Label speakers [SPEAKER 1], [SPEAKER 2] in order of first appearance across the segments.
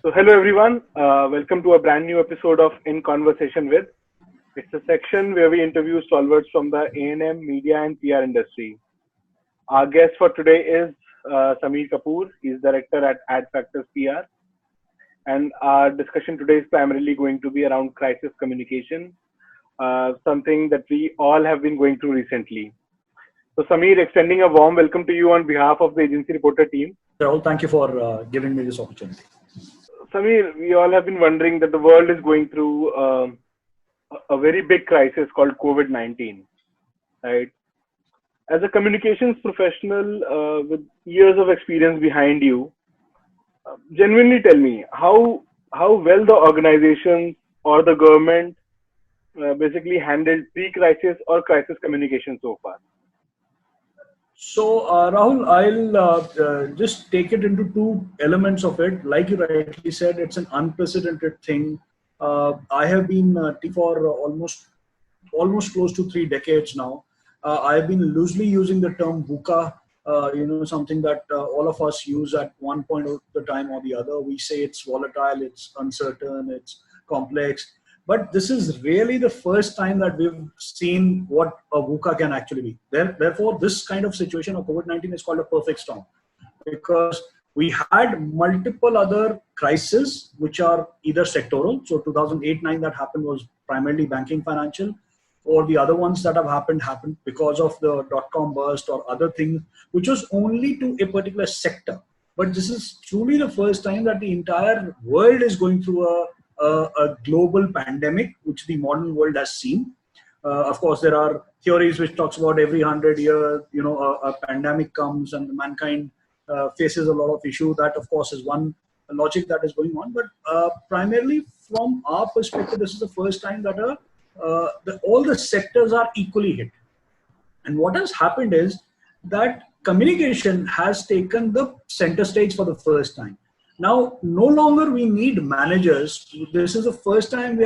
[SPEAKER 1] So, hello everyone. Welcome to a brand new episode of In Conversation with. It's a section where we interview solvers from the A&M media and PR industry. Our guest for today is Sameer Kapoor. He's director at AdFactors PR, and our discussion today is primarily going to be around crisis communication, something that we all have been going through recently. So, Sameer, extending a warm welcome to you on behalf of the Agency Reporter team.
[SPEAKER 2] Rahul, thank you for giving me this opportunity.
[SPEAKER 1] Sameer, we all have been wondering that the world is going through a very big crisis called COVID-19, right? As a communications professional with years of experience behind you, genuinely tell me how well the organizations or the government basically handled pre-crisis or crisis communication so far.
[SPEAKER 2] So, Rahul, I'll just take it into two elements of it. Like you rightly said, it's an unprecedented thing. I have been for almost close to 3 decades now. I've been loosely using the term VUCA, something that all of us use at one point of the time or the other. We say it's volatile, it's uncertain, it's complex. But this is really the first time that we've seen what a VUCA can actually be. Therefore, this kind of situation of COVID-19 is called a perfect storm, because we had multiple other crises which are either sectoral. So 2008-9 that happened was primarily banking financial, or the other ones that have happened because of the dot-com burst or other things, which was only to a particular sector. But this is truly the first time that the entire world is going through a global pandemic, which the modern world has seen. Of course, there are theories which talks about every 100 years, a pandemic comes and mankind faces a lot of issue. That, of course, is one logic that is going on. But primarily from our perspective, this is the first time that all the sectors are equally hit. And what has happened is that communication has taken the center stage for the first time. Now, no longer we need managers. This is the first time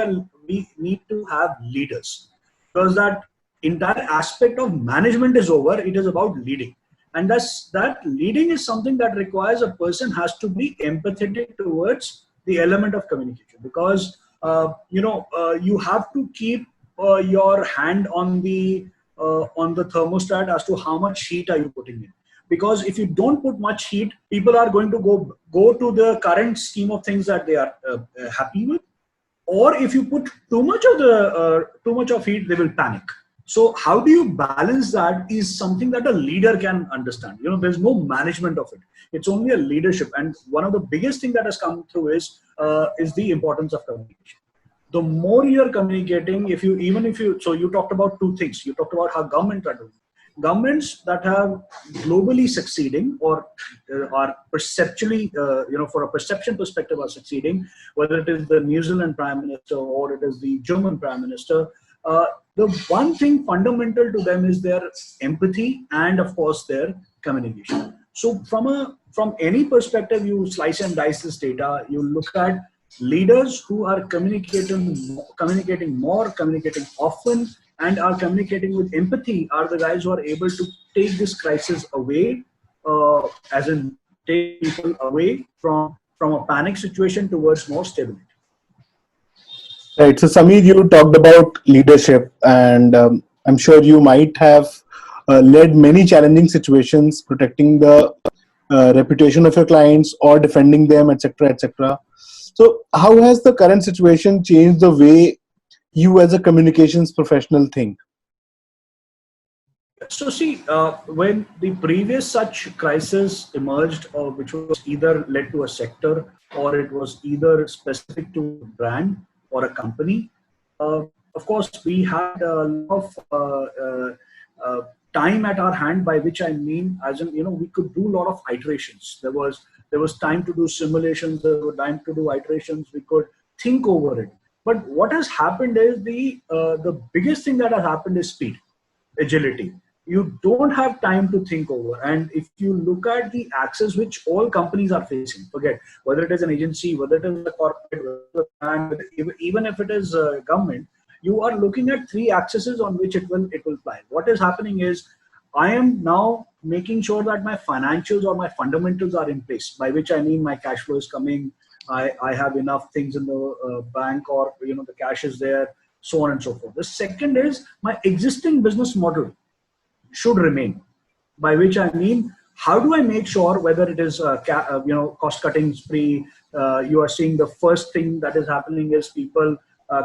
[SPEAKER 2] we need to have leaders, because that entire aspect of management is over. It is about leading. And that leading is something that requires a person has to be empathetic towards the element of communication, because you have to keep your hand on the thermostat as to how much heat are you putting in. Because if you don't put much heat, people are going to go to the current scheme of things that they are happy with. Or if you put too much of heat, they will panic. So how do you balance that is something that a leader can understand. There's no management of it. It's only a leadership. And one of the biggest thing that has come through is the importance of communication. The more you're communicating, so you talked about two things. You talked about how government are doing. Governments that have globally succeeding or are perceptually, for a perception perspective are succeeding, whether it is the New Zealand Prime Minister or it is the German Prime Minister, the one thing fundamental to them is their empathy and, of course, their communication. So from any perspective, you slice and dice this data, you look at leaders who are communicating more, communicating often, and are communicating with empathy are the guys who are able to take this crisis away, as in take people away from a panic situation towards more stability.
[SPEAKER 3] Right. So, Sameer, you talked about leadership, and I'm sure you might have led many challenging situations, protecting the reputation of your clients or defending them, etc., etc. So, how has the current situation changed the way you as a communications professional think?
[SPEAKER 2] So see, when the previous such crisis emerged, or which was either led to a sector or it was either specific to a brand or a company, of course, we had a lot of time at our hand, by which I mean, as in, we could do a lot of iterations. There was time to do simulations, there was time to do iterations, we could think over it. But what has happened is the biggest thing that has happened is speed, agility. You don't have time to think over. And if you look at the axis which all companies are facing, forget whether it is an agency, whether it is a corporate, and even if it is government, you are looking at 3 axes on which it will fly. What is happening is I am now making sure that my financials or my fundamentals are in place, by which I mean my cash flow is coming, I have enough things in the bank, or the cash is there, so on and so forth. The second is my existing business model should remain, by which I mean, how do I make sure whether it is cost cutting spree? You are seeing the first thing that is happening is people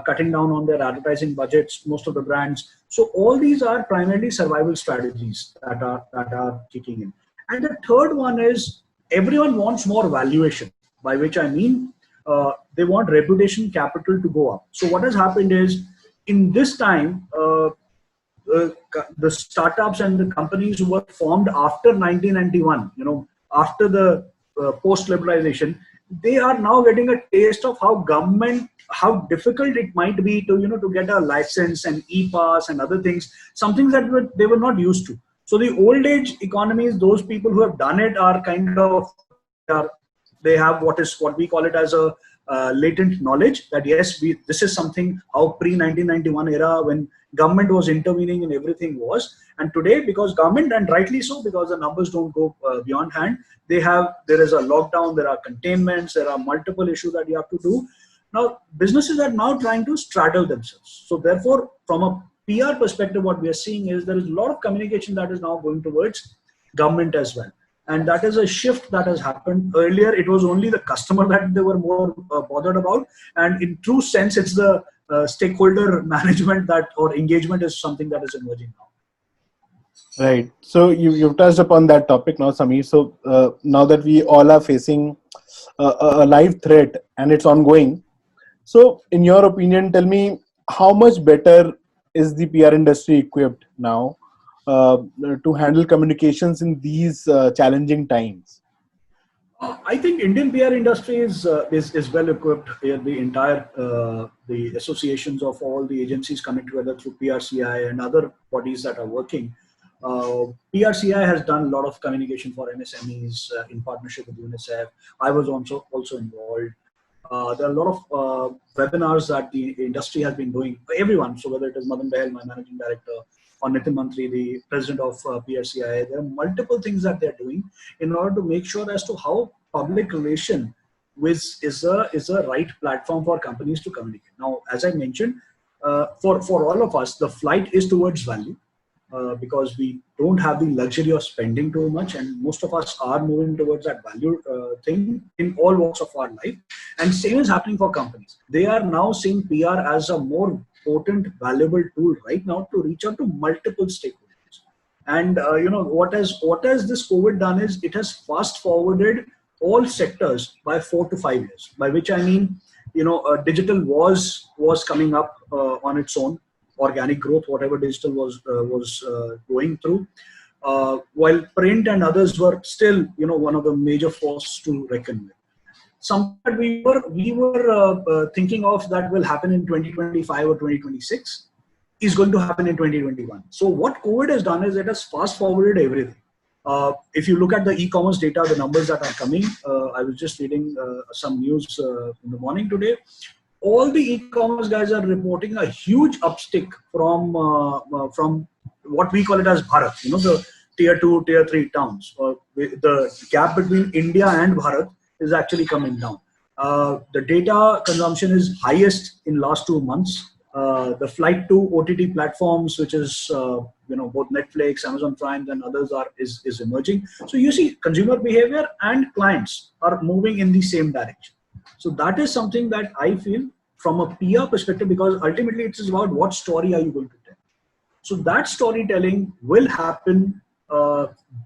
[SPEAKER 2] cutting down on their advertising budgets, most of the brands. So all these are primarily survival strategies that are kicking in. And the third one is everyone wants more valuation, by which I mean they want reputation capital to go up. So what has happened is, in this time, the startups and the companies who were formed after 1991, after the post-liberalization, they are now getting a taste of how difficult it might be to get a license and e-pass and other things, some things that they were not used to. So the old age economies, those people who have done it are they have what we call it as a latent knowledge that yes, this is something how pre-1991 era, when government was intervening and everything was. And today, because government, and rightly so, because the numbers don't go beyond hand, there is a lockdown, there are containments, there are multiple issues that you have to do. Now businesses are now trying to straddle themselves. So therefore, from a PR perspective, what we are seeing is there is a lot of communication that is now going towards government as well. And that is a shift that has happened. Earlier, it was only the customer that they were more bothered about. And in true sense, it's the stakeholder management or engagement is something that is emerging now.
[SPEAKER 3] Right. So you've touched upon that topic now, Sameer. So now that we all are facing a live threat and it's ongoing, so in your opinion, tell me, how much better is the PR industry equipped now to handle communications in these challenging times?
[SPEAKER 2] I think Indian PR industry is well equipped. The entire the associations of all the agencies coming together through PRCI and other bodies that are working. PRCI has done a lot of communication for MSMEs in partnership with UNICEF. I was also involved. There are a lot of webinars that the industry has been doing. Everyone, so whether it is Madan Bahel, my managing director, or Nitin Mantri, the president of PRCI, there are multiple things that they're doing in order to make sure as to how public relation is a right platform for companies to communicate. Now, as I mentioned, for all of us, the flight is towards value. Because we don't have the luxury of spending too much, and most of us are moving towards that value thing in all walks of our life. And same is happening for companies. They are now seeing PR as a more potent, valuable tool right now to reach out to multiple stakeholders. And what has this COVID done is it has fast forwarded all sectors by 4 to 5 years. By which I mean, digital was coming up on its own. Organic growth, whatever digital was going through, while print and others were still, one of the major forces to reckon with. Something that we were thinking of that will happen in 2025 or 2026 is going to happen in 2021. So what COVID has done is it has fast forwarded everything. If you look at the e-commerce data, the numbers that are coming, I was just reading some news in the morning today. All the e-commerce guys are reporting a huge upstick from what we call it as Bharat, the tier 2, tier 3 towns. The gap between India and Bharat is actually coming down. The data consumption is highest in last 2 months. The flight to OTT platforms, which is both Netflix, Amazon Prime, and others is emerging. So you see, consumer behavior and clients are moving in the same direction. So that is something that I feel from a PR perspective, because ultimately it is about what story are you going to tell. So that storytelling will happen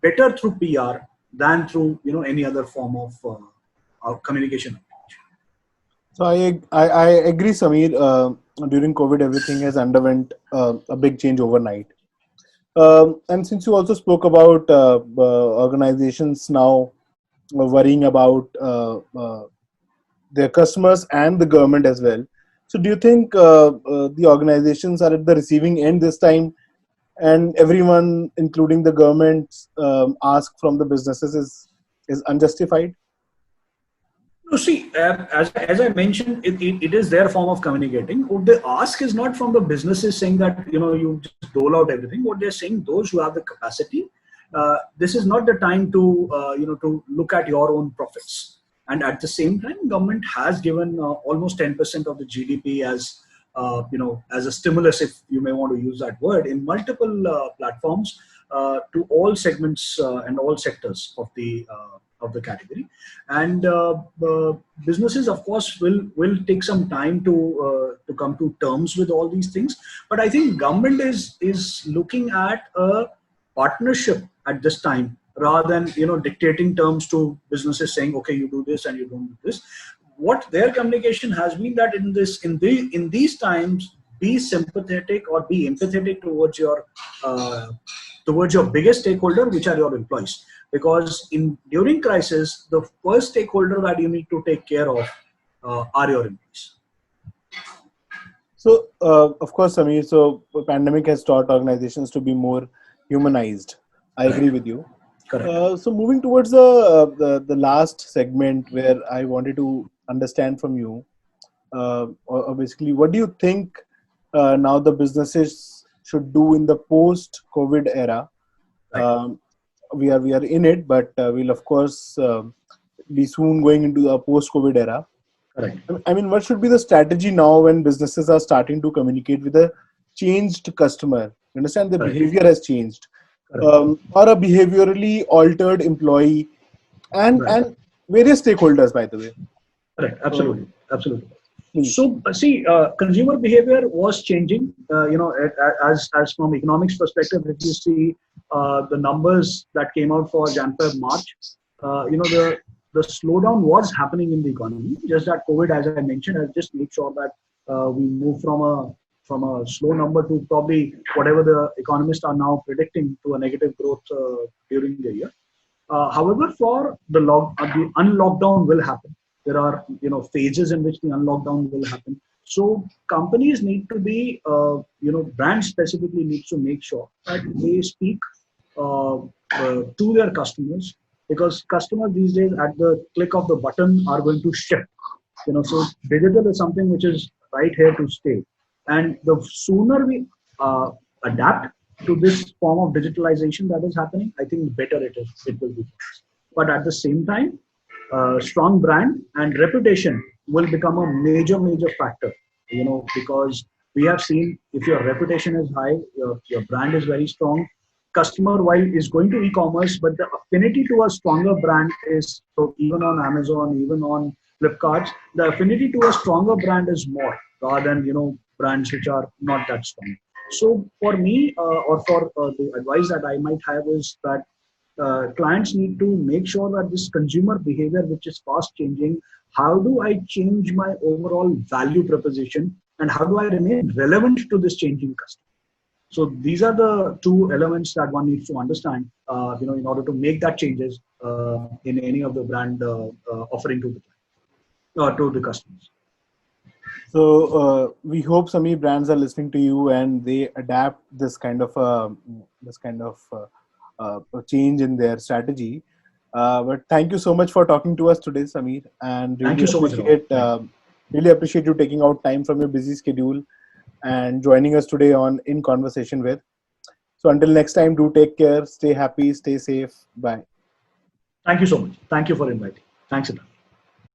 [SPEAKER 2] better through PR than through any other form of communication.
[SPEAKER 3] So I agree, Sameer. During COVID, everything has underwent a big change overnight. And since you also spoke about organizations now worrying about their customers and the government as well. So do you think the organizations are at the receiving end this time, and everyone, including the government, ask from the businesses is unjustified?
[SPEAKER 2] No, see, as I mentioned, it is their form of communicating. What they ask is not from the businesses saying that you just dole out everything. What they're saying, those who have the capacity, this is not the time to to look at your own profits. And at the same time, government has given almost 10% of the GDP as as a stimulus, if you may want to use that word, in multiple platforms to all segments and all sectors of the category. And businesses, of course, will take some time to come to terms with all these things. But I think government is looking at a partnership at this time, rather than dictating terms to businesses, saying, okay, you do this and you don't do this. What their communication has been that in these times, be sympathetic or be empathetic towards your biggest stakeholder, which are your employees. Because during crisis, the first stakeholder that you need to take care of are your employees.
[SPEAKER 3] So, of course, Samir, so the pandemic has taught organizations to be more humanized. I agree with you.
[SPEAKER 2] Correct.
[SPEAKER 3] So moving towards the last segment, where I wanted to understand from you, or basically, what do you think now the businesses should do in the post-COVID era?
[SPEAKER 2] Right.
[SPEAKER 3] We are in it, but we'll of course be soon going into a post-COVID era.
[SPEAKER 2] Correct.
[SPEAKER 3] I mean, what should be the strategy now when businesses are starting to communicate with a changed customer? You understand, the
[SPEAKER 2] Correct.
[SPEAKER 3] behavior has changed. Or a behaviorally altered employee, and various stakeholders, by the way.
[SPEAKER 2] Correct. Absolutely. Absolutely.
[SPEAKER 3] Please.
[SPEAKER 2] So, see, consumer behavior was changing. As from economics perspective, if you see the numbers that came out for Jan-Feb March, the slowdown was happening in the economy. Just that COVID, as I mentioned, has just made sure that we move from a slow number to probably whatever the economists are now predicting to a negative growth during the year. However, for the unlockdown will happen. There are phases in which the unlockdown will happen. So companies need to be brands specifically needs to make sure that they speak to their customers, because customers these days at the click of the button are going to ship. So digital is something which is right here to stay. And the sooner we adapt to this form of digitalization that is happening, I think the better it will be. But at the same time, strong brand and reputation will become a major factor. Because we have seen, if your reputation is high, your brand is very strong. Customer, while is going to e-commerce, but the affinity to a stronger brand is, so even on Amazon, even on Flipkart, the affinity to a stronger brand is more rather than brands which are not that strong. So for me, or for the advice that I might have is that clients need to make sure that this consumer behavior, which is fast changing, how do I change my overall value proposition, and how do I remain relevant to this changing customer? So these are the two elements that one needs to understand, in order to make that changes in any of the brand offering to the customers.
[SPEAKER 3] So we hope Samir, brands are listening to you and they adapt this kind of change in their strategy. But thank you so much for talking to us today, Samir, and
[SPEAKER 2] Thank you so much.
[SPEAKER 3] Really appreciate you taking out time from your busy schedule and joining us today on In Conversation With. So until next time, do take care, stay happy, stay safe. Bye.
[SPEAKER 2] Thank you so much. Thank you for inviting. Thanks a lot.